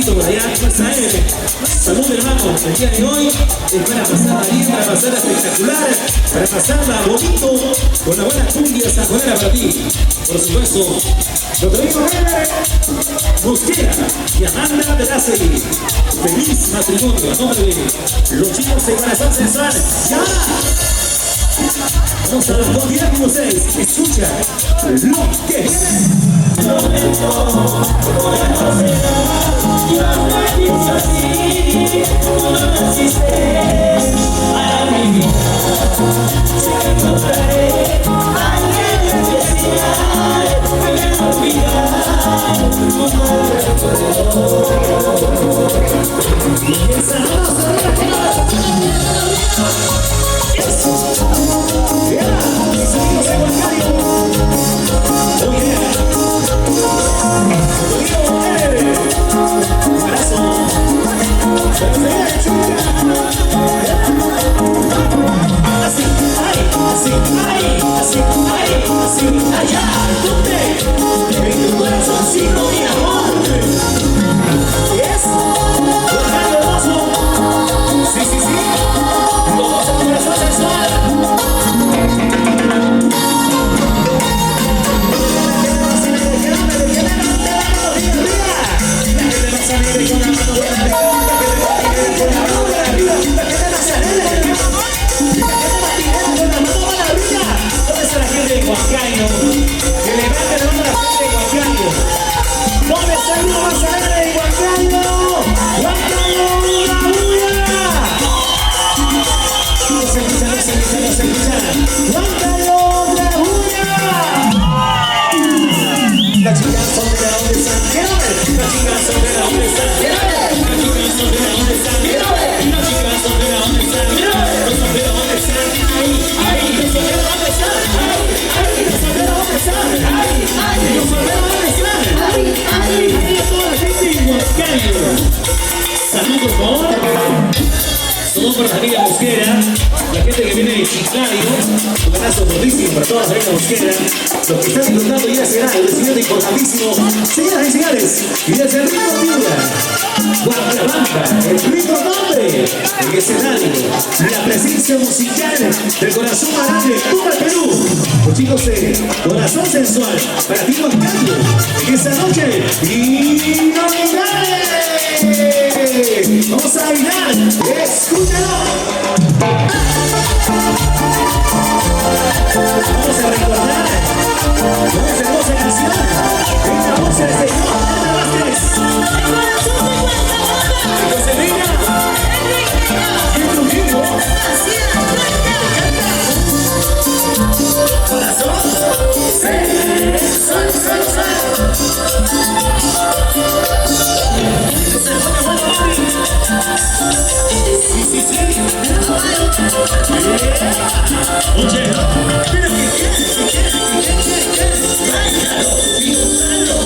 Carlito por allá, nuestra M. Salud, hermano, el día de hoy es para pasarla bien, para pasarla espectacular, para pasarla bonito, con la buena cumbia sanjonera para ti. Por supuesto, Rodrigo Mosquera y Amanda Velázquez. Feliz matrimonio a nombre de los chicos de Corazón Sensual. ¡Ya! Vamos a la cantidad número 6. Escucha lo que viene. Saludos por la familia Mosquera, la gente que viene de Chiclayo, un abrazo gordísimo para toda la familia Mosquera. Los que están disfrutando ya será el siguiente importantísimo. Señoras y señores, y desde el ritmo Piura, Guadalajara, el ritmo nombre, el escenario, la presencia musical del corazón grande de Cuba, Perú. Los chicos de Corazón Sensual, para ti los cambios en esta noche. Y novedades. Vamos a bailar, escúchalo. Vamos a recordar una hermosa canción en la voz del señor José Reina y Trujillo. Corazón oye, pero que quieres, báilalo y úsalo.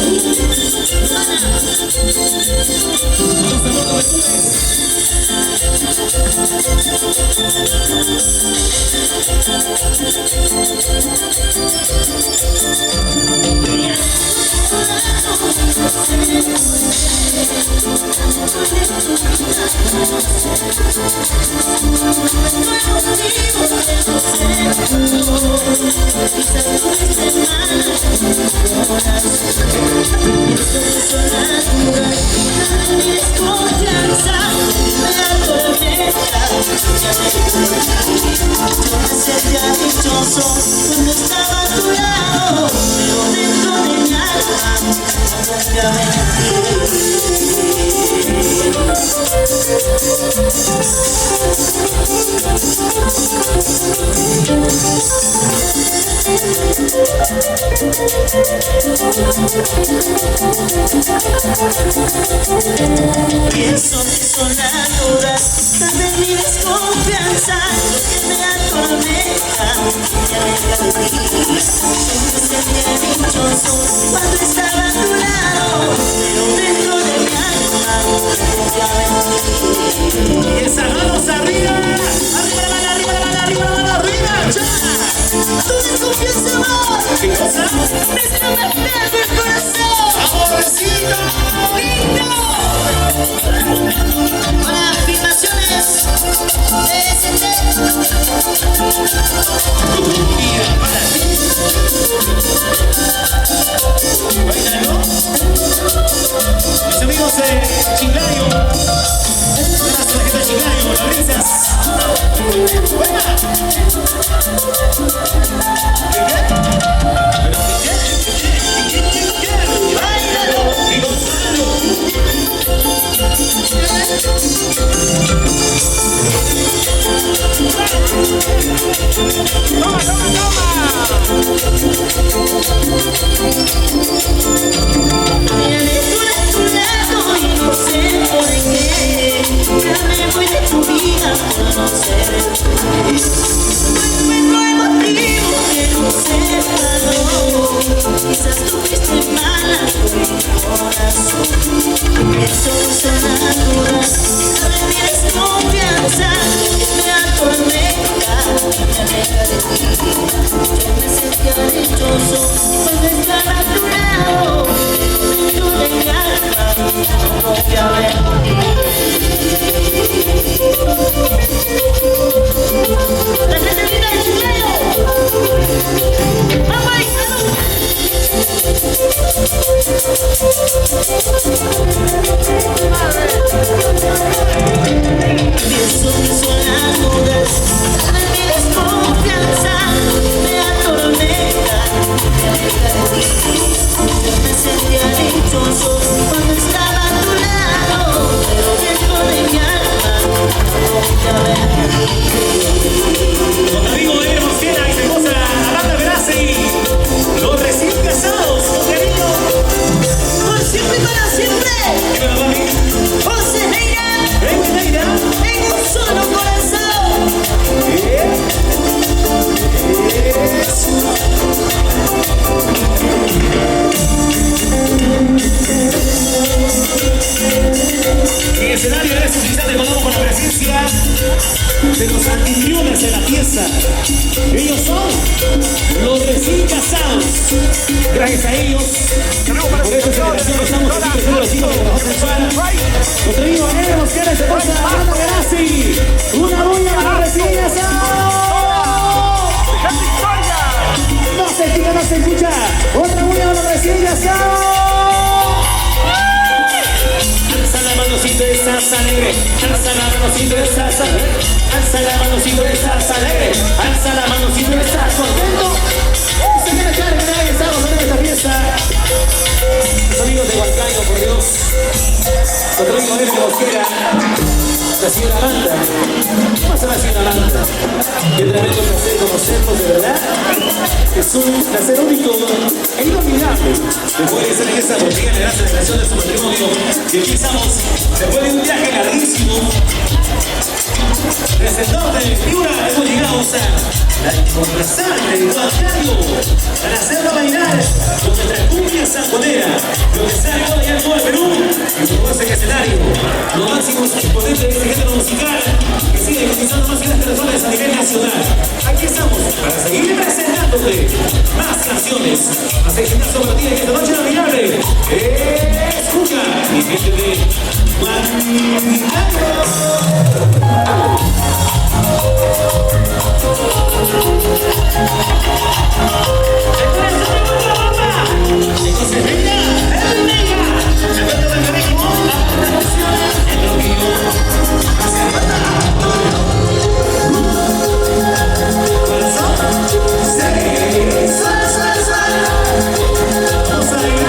Cuando estaba a tu lado, pero dentro de mi alma nunca pienso que son naturas, tal vez mi desconfianza, lo que me atormenta, ya me perdí. Me sentía dichoso cuando estaba a tu lado, pero dentro de mi alma ya me perdí. Y esa manos arriba, arriba la mano, arriba la mano, arriba la mano, arriba, ya. Tu desconfianza, amor, ¿qué cosa? Me está matando el corazón. Amorcito lindo. son las dudas, de mi desconfianza que me atormenta, me aleja de ti. Yo me sentía dichoso cuando estaba a tu lado, dentro de mi alma no confiaba en ti. La gente grita en su cuello. ¡Vamos ahí, salud! Pienso que son las dudas de mi desconfianza me atormentan, me aleja de ti. Yo me sentía dichoso cuando estaba a tu lado, pero dentro de mi alma no confiaba en ti. Con amigo de Mosquera y su esposa Amanda Verassi, los recién casados, con cariño. Por siempre y para siempre, Dímelo, mami. José Neira, Ven, Neira. en un solo corazón. En el escenario de estos instantes contamos con la presencia de los anfitriones de la fiesta. Ellos son los recién casados. Gracias a ellos, por esta celebración estamos aquí presentes los chicos de la José Sexual. Nuestro amigo Eder Mosquera y su esposa Amanda Verassi. Una bulla para los recién casados. No se escucha, no se escucha. Otra bulla para los recién casados. Alza la mano si tú estás alegre, alza la mano si tú estás alegre, alza la mano si tú estás alegre, alza la mano si tú estás contento. Se quiere echar que nadie estamos en esta fiesta. Los amigos de Huancayo, por Dios. Nuestro amigo Eder Mosquera, la señora Amanda. ¿Qué pasa la señora Amanda? Qué tremendo placer conocerlos, de verdad. Es un placer único e inolvidable. Después de ser en esta botella de la celebración de su matrimonio, y empezamos después de un viaje larguísimo. Desde el norte de Piura hemos llegado hasta la contrasangre de Huancayo para hacerlo bailar con nuestra cumbia sanfonera, lo que sale hoy allá en todo el Perú y por ese escenario, los máximos exponentes de este género musical que sigue conquistando más grandes personas a nivel nacional. Aquí estamos para seguir presentándote más canciones. Más exitazo para ti en esta noche inolvidable. Escucha, mi gente de Huancayo. Entonces venga, venga, se puede ver el ritmo, la emoción, el bloqueo, hacia vamos a bailar.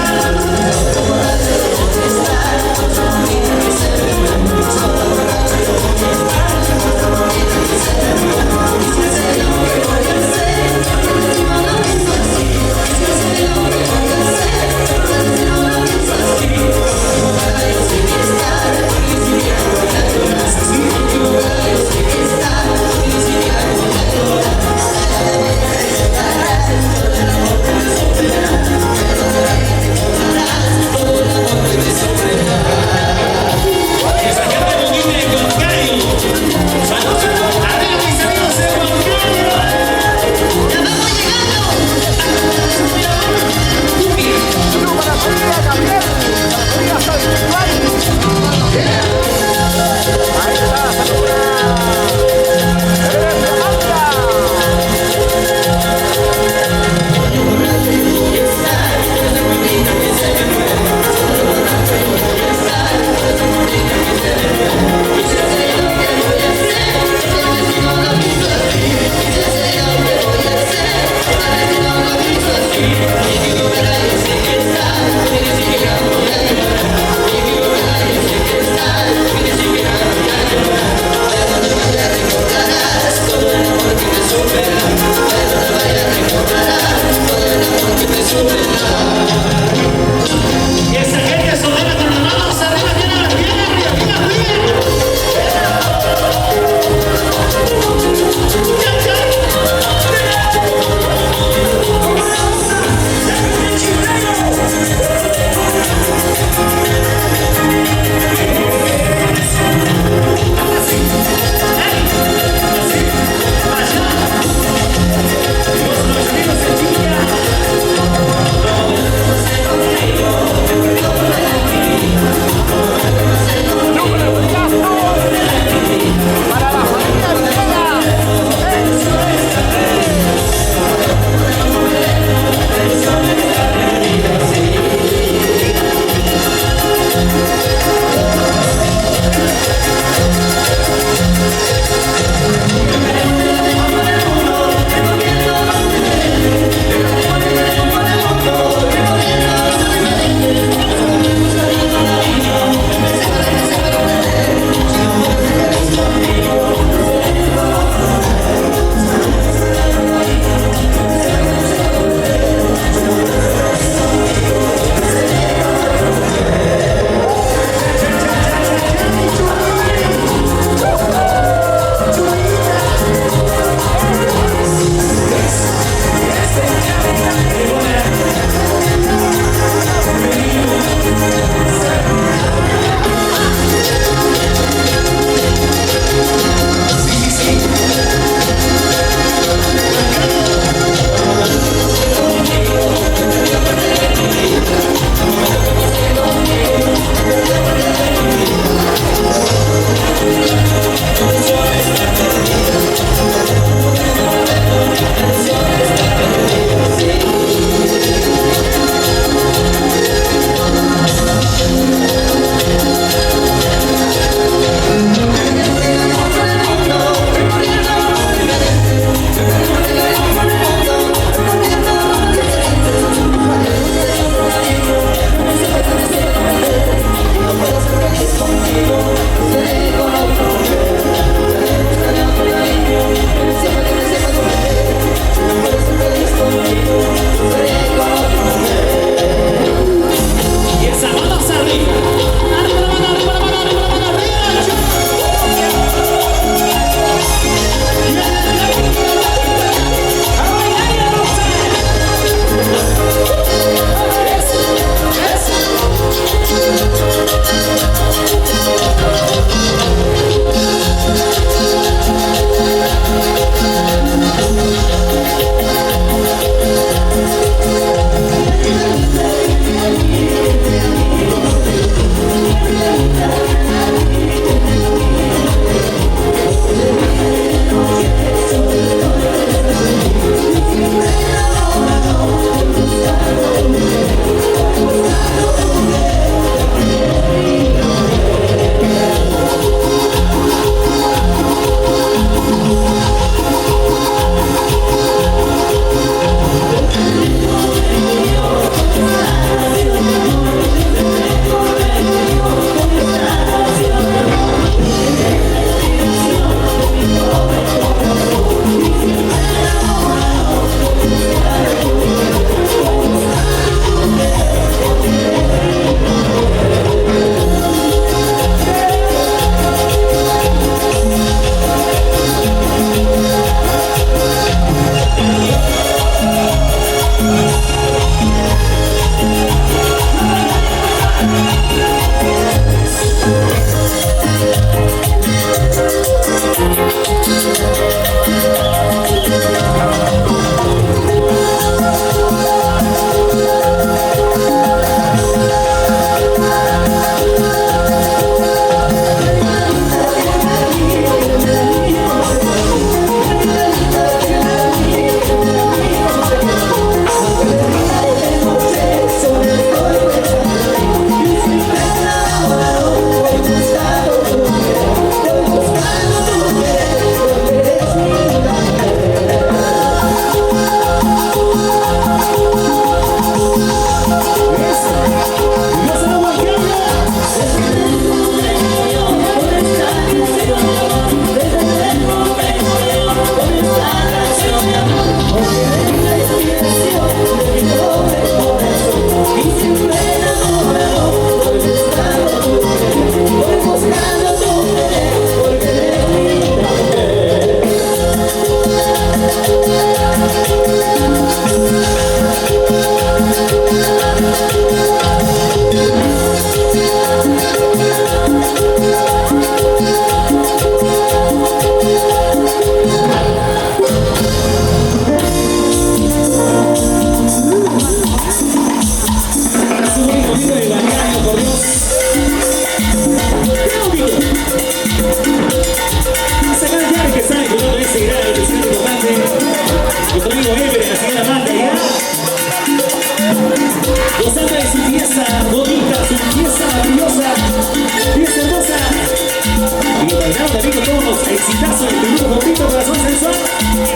exitazo del tributo favorito, Corazón Sensual.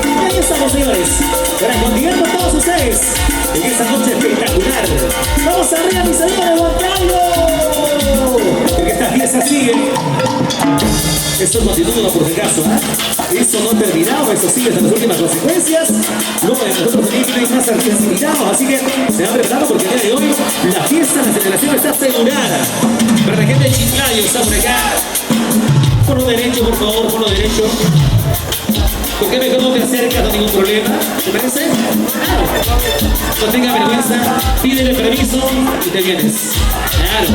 Y ahí estamos, señores, para continuar con todos ustedes en esta noche espectacular. Vamos arriba, mis amigos de Huancayo, porque esta fiesta sigue. Esto no tiene duda, por si acaso, Esto no ha terminado, esto sigue hasta las últimas consecuencias. Luego de nosotros también tienen más artistas invitados, así que se van preparando porque el día de hoy la fiesta, la celebración está asegurada. Para la gente de Chiclayo, está por acá. Por lo derecho, por favor, por lo derecho. ¿Por qué mejor no te acercas? No hay ningún problema. ¿Te parece? Claro. No tengas vergüenza, pídele permiso y te vienes. Claro.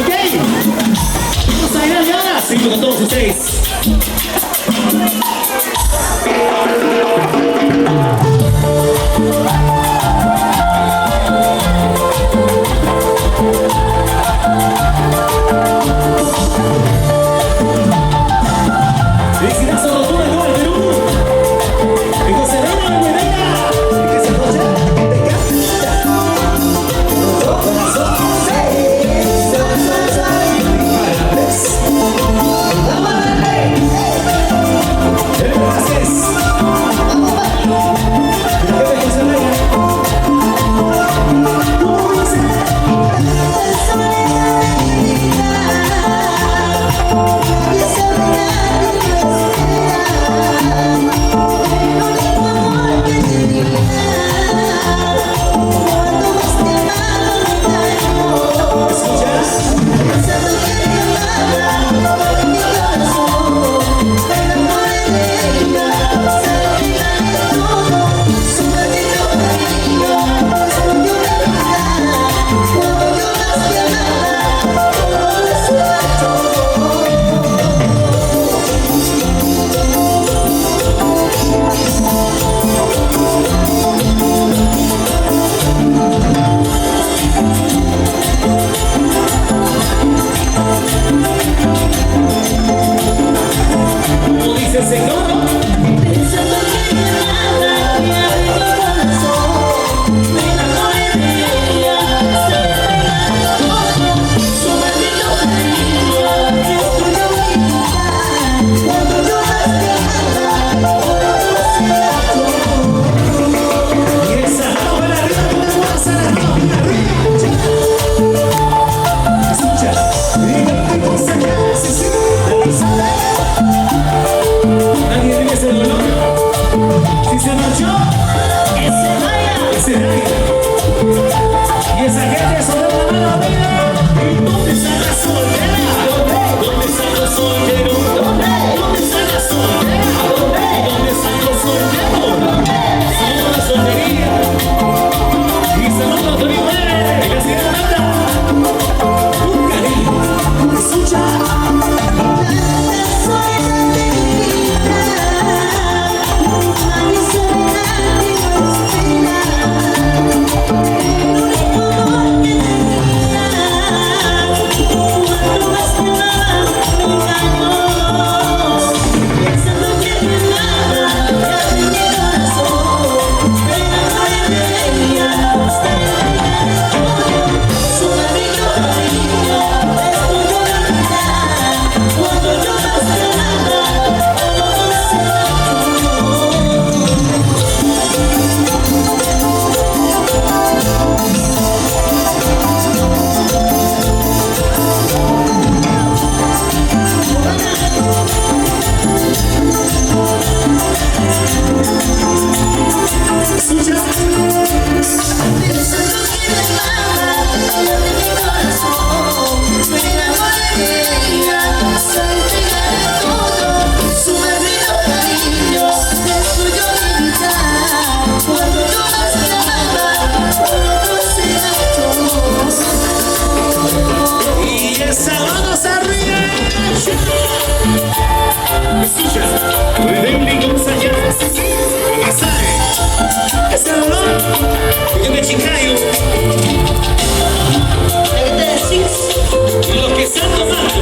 Ok. Vamos a bailar ya. Seguimos con todos ustedes. Los que están tomando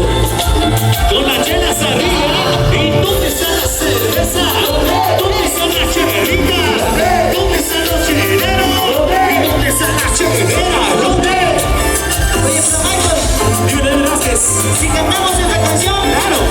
con las chelas arriba. ¿Y dónde está la cerveza? ¿Dónde está la chelerita? ¿Dónde están los cheleros? ¿Y dónde está la chelera? ¿Dónde? Oye, pero Michael, dime, Vázquez, si cantamos esta canción, claro.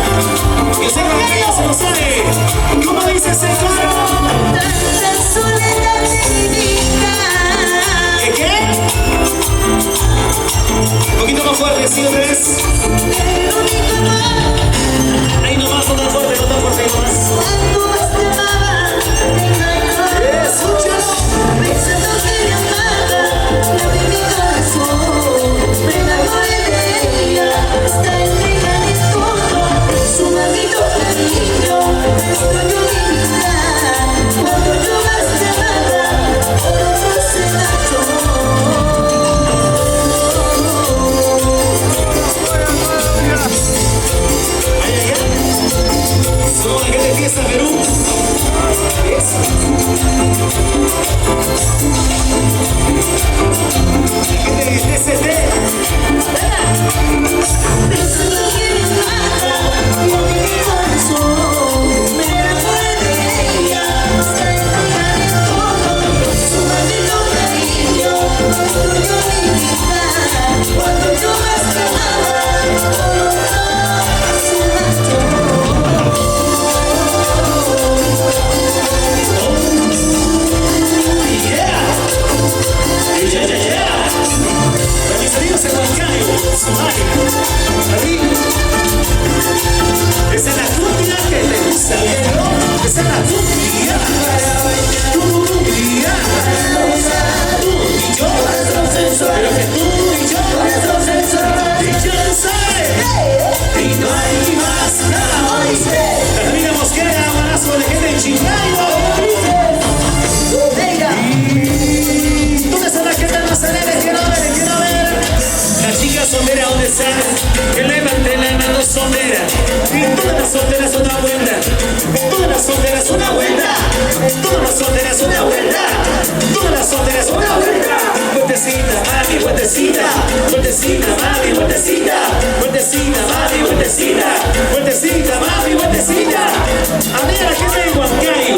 Esa es la cumbia. Cumbia. Tú y yo. Pero que tú y yo. Y yo lo sé. Y no hay más nada. Catalina Mosquera, abrazo de gente en Chicago. ¿Dónde está la gente más alegre? Quiero ver. La chica soltera, ¿dónde está? Que levante la mano soltera. Y todas las solteras una vuelta. Todas las solteras una vuelta. Todas las solteras una vuelta. Todas las solteras una vuelta. Vueltecita, mami, vueltecita. Vueltecita, mami, vueltecita. Vueltecita, mami, vueltecita. Vueltecita, mami, vueltecita. A ver, la gente de Huancayo.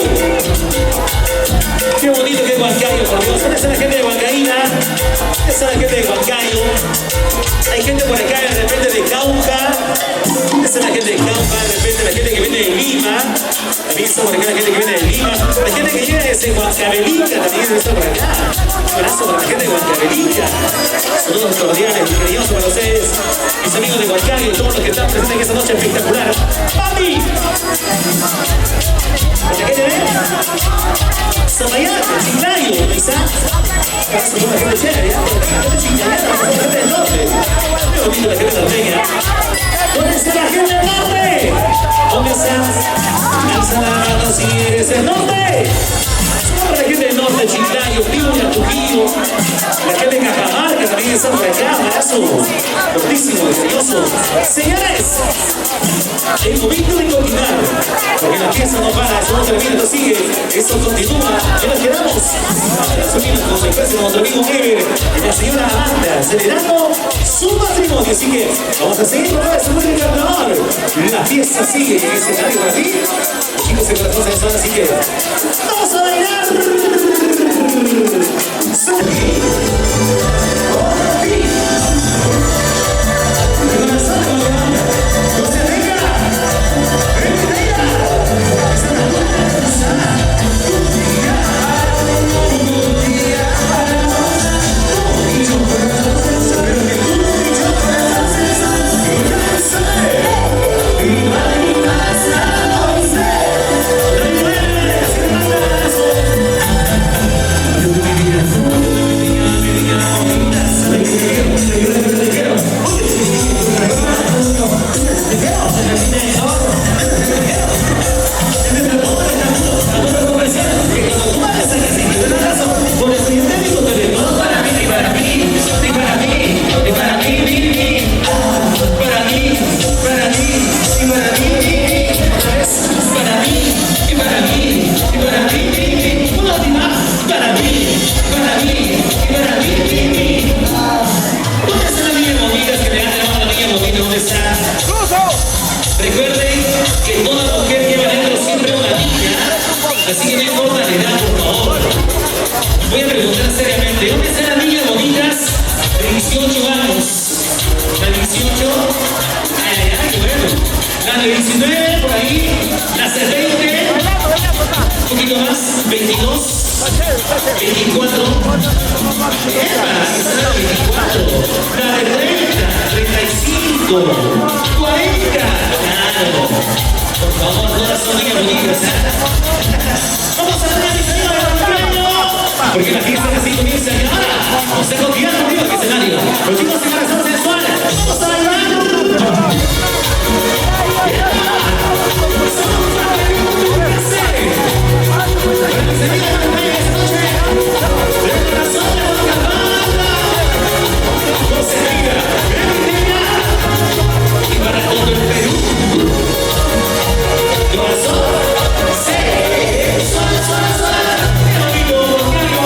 Qué bonito que es Huancayo, por Dios. ¿Dónde está la gente de Huancaína? ¿Dónde está la gente de Huancayo? Hay gente por acá de repente de Cauca. ¿Dónde está la gente de Cauca? De repente la gente que viene de Lima. También está por acá la gente que viene de Lima. La gente que llega desde Huancavelica también está por acá. Un abrazo para la gente de Huancavelica. Saludos cordiales y cariñosos para ustedes, mis amigos de Huancayo y todos los que están presentes en esta noche espectacular. ¡Papi! ¿La gente ve? Zamayate, Chiclayo, ahí está. Paso con la gente chévere, ¿ya? La gente chiclayana, la gente del norte. Qué bonito la gente norteña. ¿Dónde está la gente del norte? ¿Dónde estás? Alza la mano si eres del norte. La gente del norte, Chiclayo, Piura, Trujillo. La gente de Cajamarca también está por acá. Abrazo cortísimo, delicioso. Señores, el momento de continuar, porque la fiesta no para, eso no termina, esto sigue, eso continúa. Y nos quedamos asumiendo con sorpresa de nuestro amigo Ever y la señora Amanda, celebrando su matrimonio. Así que vamos a seguir con este buen encantador. La fiesta sigue en ese escenario para ti. Los chicos se corazón se van, así que vamos a bailar. Recuerden que toda mujer lleva dentro siempre una niña, así que no importa la edad, por favor. Voy a preguntar seriamente, ¿dónde están las niñas bonitas de 18 años? ¿La de 18? Ay, bueno. La de 19 por ahí, las de 20, un poquito más, 22, 24, la de 30, 35, 40, claro. Por favor, todas son niñas bonitas. Vamos a ver mi señor porque la fiesta así comienza y ahora vamos a confiar conmigo en el escenario. Los chicos de corazón sensual, vamos a bailar. Y para todo el Perú, corazón, suave, suave, suave, amigo, amigo,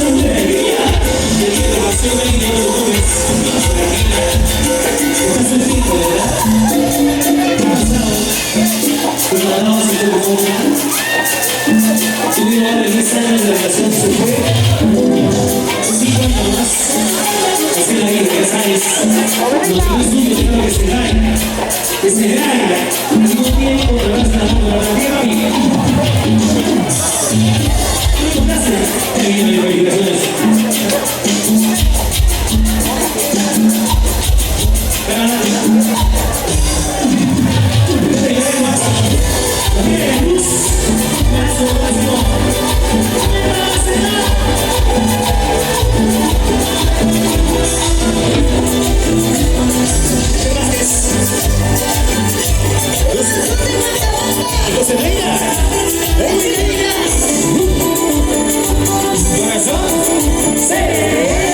soltería. Así la vida, ya sabes. Lo que no es tuyo, déjalo que se daña. Que se daña. No tiempo te vas a dar la tierra mía. Qué bien de calificaciones. Entonces, venga, venga, corazón, sí.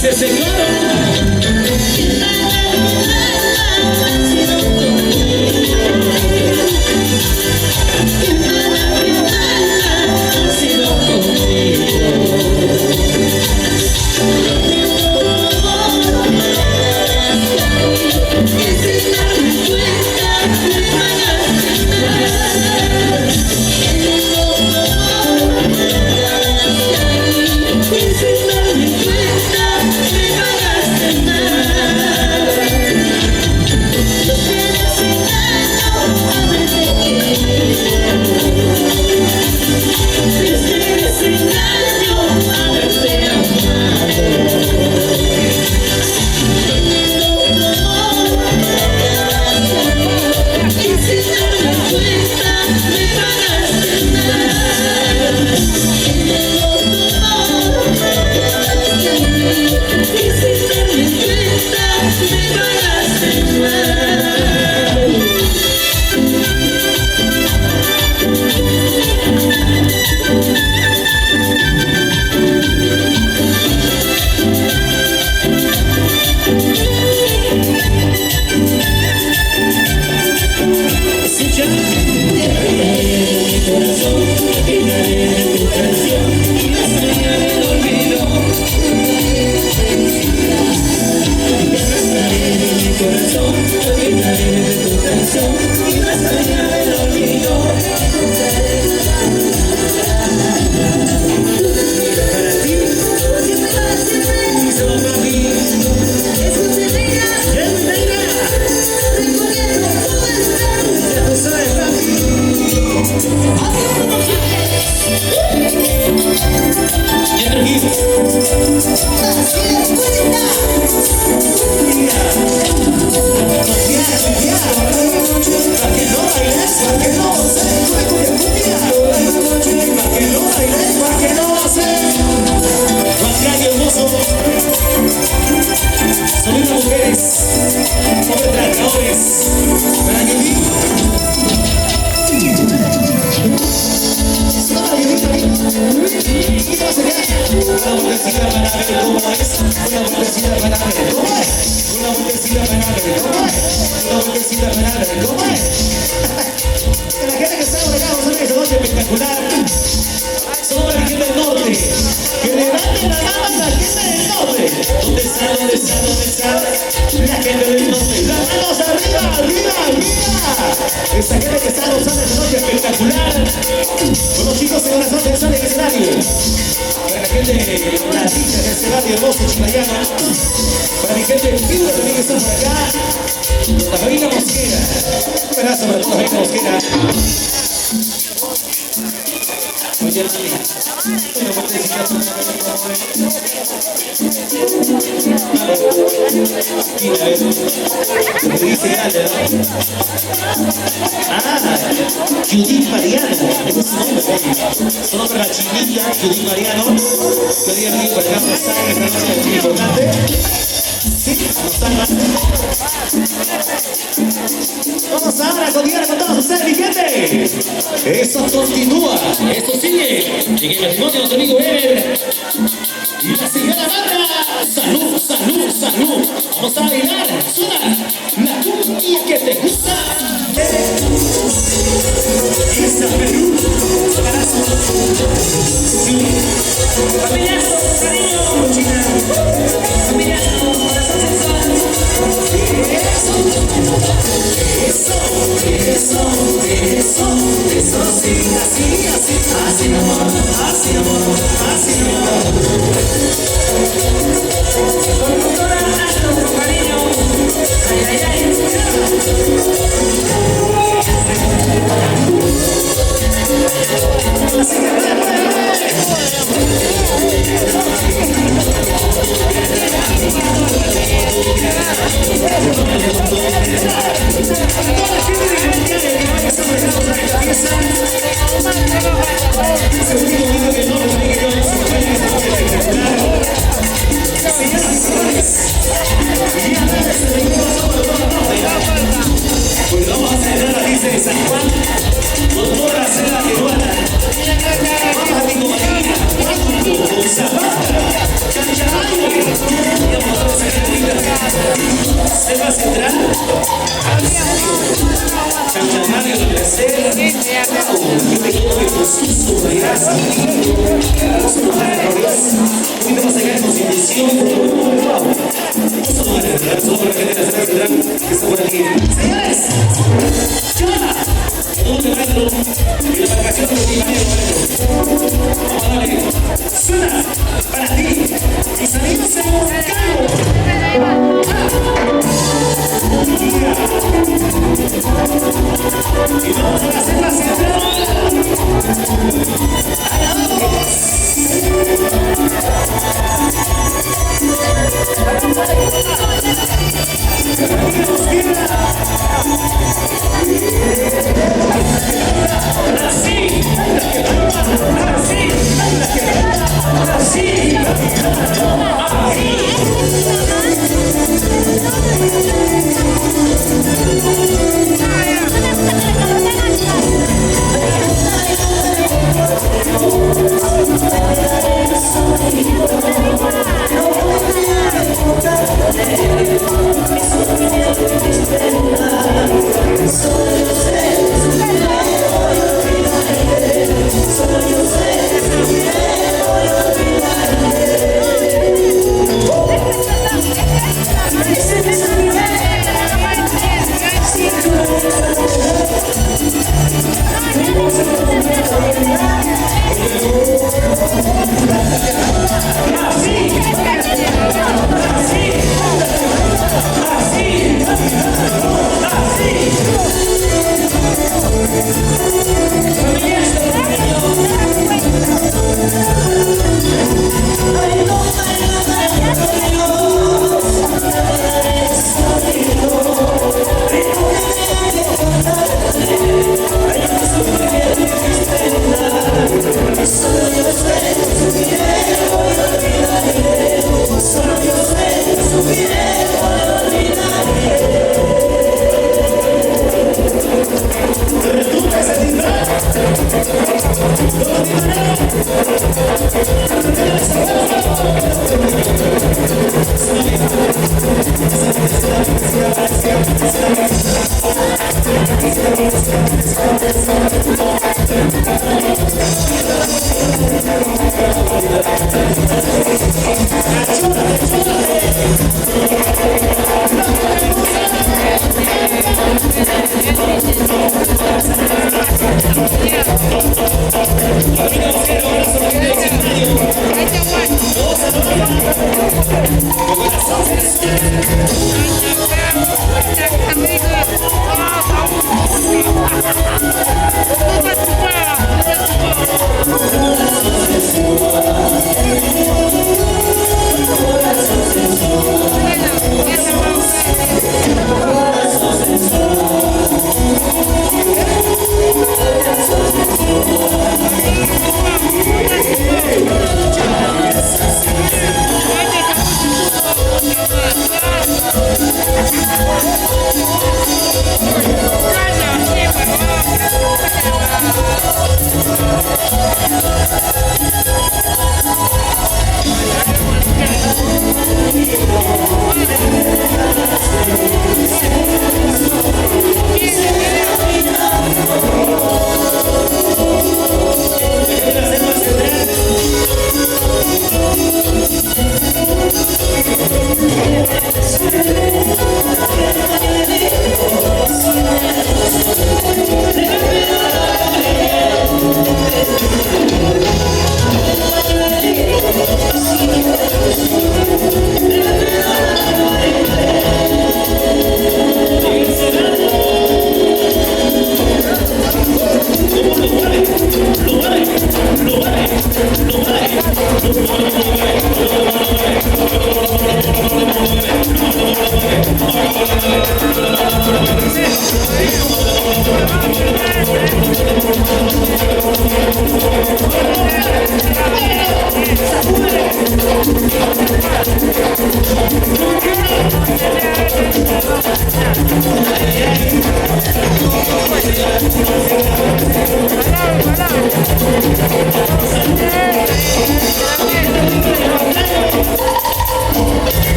Dícese claro. Esa gente que está gozando esta noche espectacular. Con los chicos en una noche sale el escenario. Para la gente, la dicha de ese barrio hermoso chiclayano. Para mi gente en Piura también que está por acá. La familia Mosquera. Un abrazo para toda la familia Mosquera. Oye, una vueltecita. Mira, me dice grande, ¿no? Ah, Judith Mariano, ese es su nombre, su nombre es la chinita, Judith Mariano, que hoy día venido para acá por San, esta noche es muy importante. Sí, vamos ahora a continuar con todos ustedes, mi gente. Eso continúa, eso sigue. Y que matrimonio nuestro amigo Ever y la señora Bárbara. Salud, salud, salud. Vamos a bailar, suena la cumbia que te gusta. Esa Perú, familiazo, cariño, china. Familiazo, corazón sensual. Eso, sí, así, mi amor, así, mi amor. Con toda alto, cariño. Ay. Así que Eso no es verdad, solo para que tengas la central que está por aquí. Señores, ¡Chona! En un momento, y la vacación de mi manero, vamos a darle. Suena para ti. Y salimos en un cargo. Y vamos a hacer la central.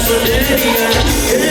soltería.